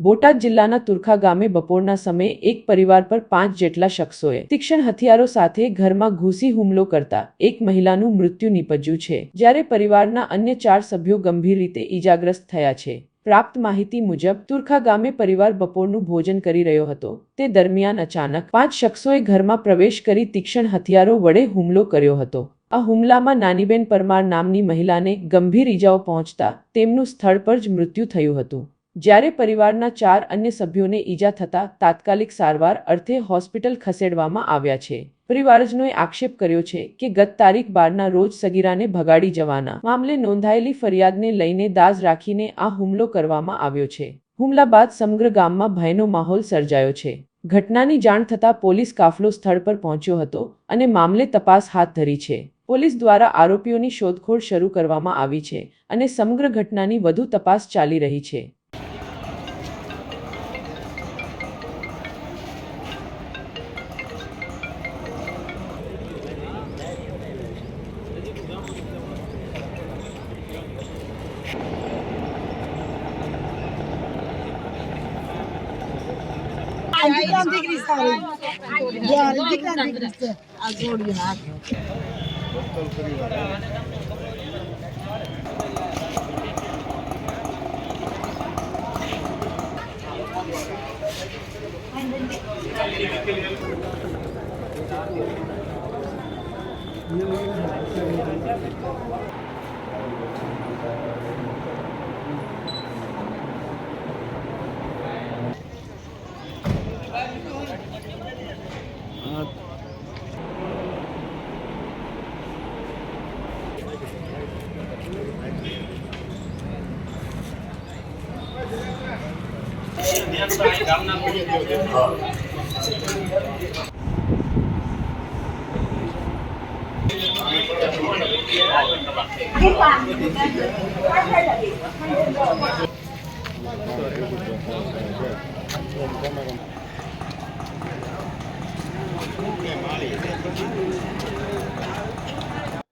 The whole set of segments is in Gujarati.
બોટાદ જિલ્લાના તુરખા ગામે બપોરના સમયે એક પરિવાર પર 5 જેટલા શખ્સોએ તીક્ષ્ણ હથિયારો સાથે ઘરમાં ઘૂસી હુમલો કરતા એક મહિલાનું મૃત્યુ નિપજ્યું છે, જ્યારે પરિવારના અન્ય 4 સભ્યો ગંભીર રીતે ઈજાગ્રસ્ત થયા છે। પ્રાપ્ત માહિતી મુજબ તુરખા ગામે પરિવાર બપોરનું ભોજન કરી રહ્યો હતો, તે દરમિયાન અચાનક 5 શખ્સોએ ઘરમાં પ્રવેશ કરી તીક્ષ્ણ હથિયારો વડે હુમલો કર્યો હતો। આ હુમલામાં નાનીબેન પરમાર નામની મહિલાને ગંભીર ઈજાઓ પહોંચતા તેમનું સ્થળ પર જ મૃત્યુ થયું હતું, જ્યારે પરિવારના 4 અન્ય સભ્યોને ઈજા થતા તાત્કાલિક સારવાર અર્થે હોસ્પિટલ ખસેડવામાં આવ્યા છે। પરિવારજનોએ આક્ષેપ કર્યો છે કે ગત તારીખ 12ના રોજ સગીરાને ભગાડી જવાના મામલે નોંધાયેલી ફરિયાદને લઈને દાઝ રાખીને આ હુમલો કરવામાં આવ્યો છે। હુમલા બાદ સમગ્ર ગામમાં ભયનો માહોલ સર્જાયો છે। ઘટનાની જાણ થતાં પોલીસ કાફલો સ્થળ પર પહોંચ્યો હતો અને મામલે તપાસ હાથ ધરી છે। પોલીસ દ્વારા આરોપીઓની શોધખોળ શરૂ કરવામાં આવી છે અને સમગ્ર ઘટનાની વધુ તપાસ ચાલી રહી છે।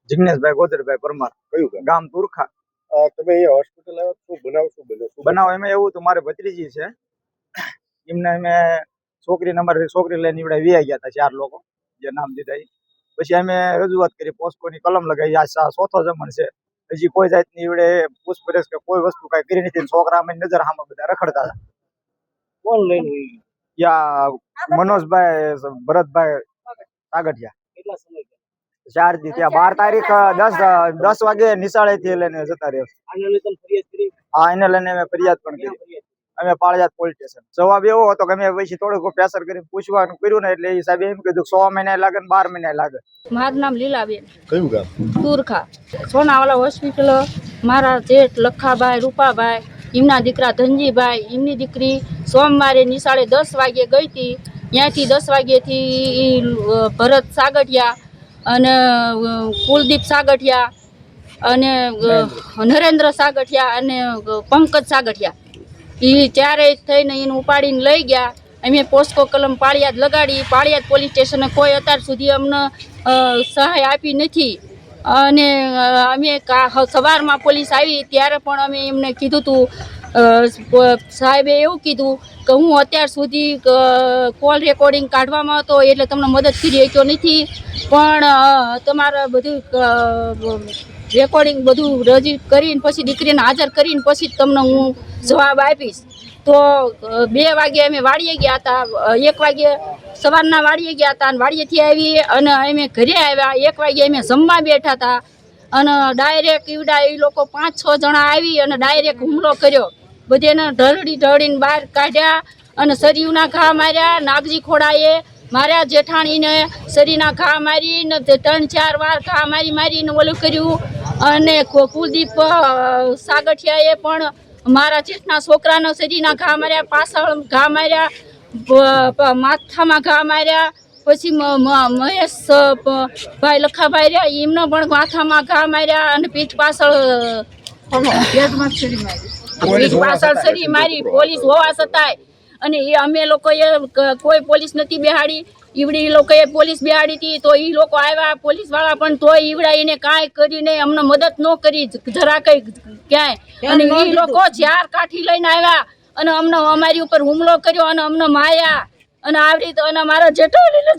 जिग्नेशभाई गोदरभाई परमार गाम तुरखा। તમે અહીંયા હોસ્પિટલ આવ્યા શું બન્યો बनाव एम एवं तो मारे भत्रीजी है एमने अमे छोकरी लईने इवडे वी गया था 4 लोग जे नाम दीधा पछी अमे रजूआत करी पोस्को नी कलम लगाई आ चौथो जमण छे हजी कोई जातनी इवडे पूछपरछ के कोई वस्तु काई करी नथी। छोकरा अमे नजर सामे बधा रखड़ता था। કોણ લઈને या मनोजभाई भरतभाई सागठिया કેટલા સમય 4 दी त्या 12 तारीख 10 वागे निशाळे थी लईने जता रह्यो। આને લઈને તમે ફરિયાદ કરી हाँ એને લઈને અમે ફરિયાદ પણ કરી। અમે પાળિયાદ પોલીસ સ્ટેશન જવાબ એવો હતો કે અમે પછી થોડુંક પ્રેશર કરીને પૂછવાનું કર્યું ને એટલે એ સાહેબે એમ કીધું 6 મહિના લાગે ને 12 મહિના લાગે। મારું નામ લીલાબેન કયું ગામ તુરખા સોનાવાલા હોસ્પિટલ મારા જેઠ લખાભાઈ રૂપાભાઈ એમના દીકરા ધનજીભાઈ એમની દીકરી સોમવારે નિશાળે 10 વાગે ગઈ હતી। ત્યાંથી 10 વાગ્યેથી ભરત સાગઠિયા અને કુલદીપ સાગઠિયા અને નરેન્દ્ર સાગઠિયા અને પંકજ સાગઠિયા એ ચારેય થઈને એને ઉપાડીને લઈ ગયા। અમે પોસ્કો કલમ પાળિયાદ લગાડી। પાળિયાદ પોલીસ સ્ટેશને કોઈ અત્યાર સુધી અમને સહાય આપી નથી અને અમે સવારમાં પોલીસ આવી ત્યારે પણ અમે એમને કીધું હતું સાહેબે એવું કીધું કે હું અત્યાર સુધી કોલ રેકોર્ડિંગ કાઢવામાં હતો એટલે તમને મદદ કરી શક્યો નથી, પણ તમારે બધું રેકોર્ડિંગ બધું રજી કરીને પછી દીકરીને હાજર કરીને પછી તમને હું જવાબ આપીશ। તો 2 વાગે અમે વાડીએ ગયા હતા, 1 વાગે સવારના વાડીએ ગયા હતા અને વાડીએથી આવી અને અમે ઘરે આવ્યા। 1 વાગે અમે જમવા બેઠા હતા અને ડાયરેક્ટ ઈવડા એ લોકો 5-6 જણા આવી અને ડાયરેક્ટ હુમલો કર્યો। બધેને ઢળીને બહાર કાઢ્યા અને શરીરના ઘા માર્યા। નાગજી ખોડાએ માર્યા, જેઠાણીને શરીરના ઘા મારીને 3-4 વાર ઘા મારીને ઓલું કર્યું અને કુલદીપ સાગઠિયાએ પણ મારા જેઠના છોકરાના શરીરના ઘા માર્યા, પાછળ ઘા માર્યા, માથામાં ઘા માર્યા। પછી મહેશ ભાઈ લખાભાઈ રહ્યા એમને પણ માથામાં ઘા માર્યા અને પીઠ પાછળ સરી મારી પોલીસ હોવા છતાંય। અને એ અમે લોકોએ કોઈ પોલીસ નથી બેહાડી, ઈવડી લોકોએ પોલીસ બેહાડી હતી તો એ લોકો આવ્યા પોલીસ વાળા પણ તોય ઈવડા એને કાંઈ કરી નહીં, અમને મદદ ન કરી જરા કઈ ક્યાંય। અને એ લોકો 4 કાઠી લઈને આવ્યા અને અમને અમારી ઉપર હુમલો કર્યો અને અમને માયા અને આવી રીતે અને મારા જેઠો લીલે